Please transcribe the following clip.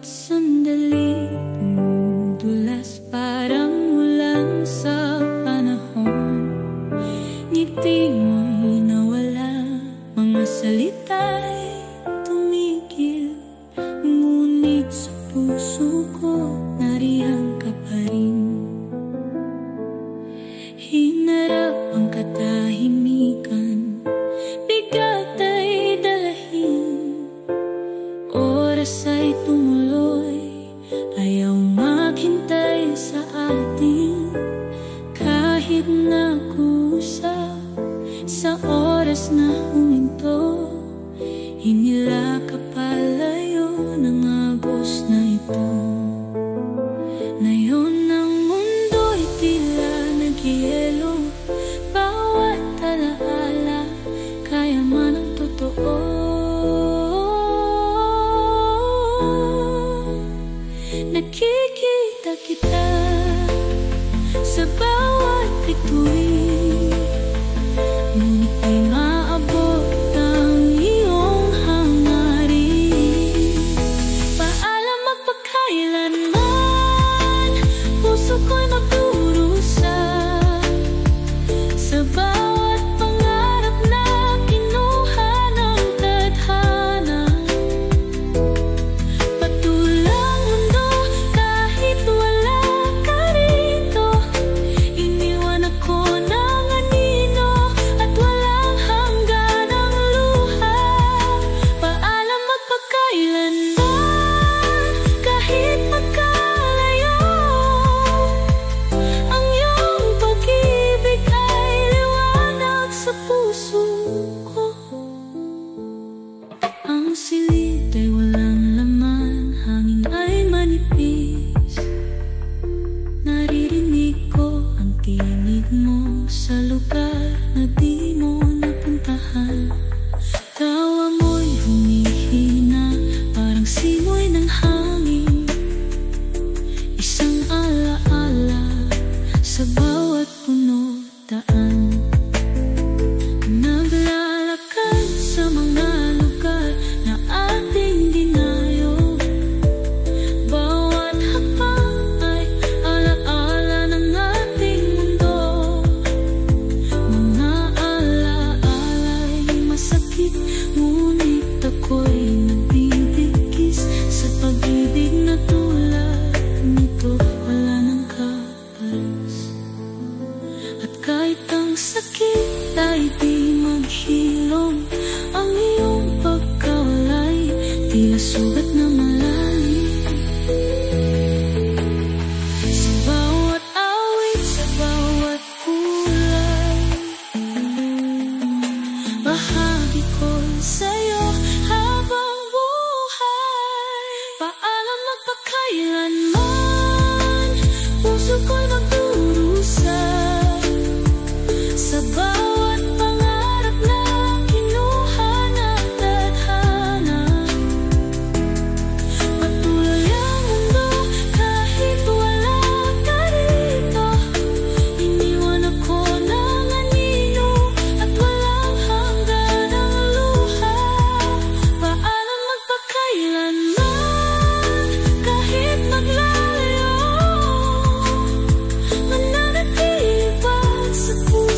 Sandali dumudulas parang ulan sa panahon. Ngiti mo'y nawala, mga salita'y tumigil. Ngunit sa puso ko nariyan ka pa rin. Hinarap ang katahimikan, bigat ay dalahin. Oras ay tumuloy, ayaw maghintay sa atin. Kahit na kusa sa oras na huminto, hinila ka palayo ng agos na ito. Ngayon ang mundo'y tila nagyelo, bawat alaala kaya man ang totoo. Nakikita kita sa bawat bituin, ngunit di maabot ang iyong hangarin. Paalam magpakailanman, puso ko'y magdurusa sa bawat pangarap na kinuha ng tadhana. Patulang mundo kahit wala ka rito, iniwan ako ng anino at walang hanggan ang luha. Paalam magpakailanman, kahit magkalayo, ang iyong pag-ibig ay liwanag sa puso ko. Ang silid ay walang laman, hangin ay manipis. Naririnig ko ang tinig mo sa lugar na di mo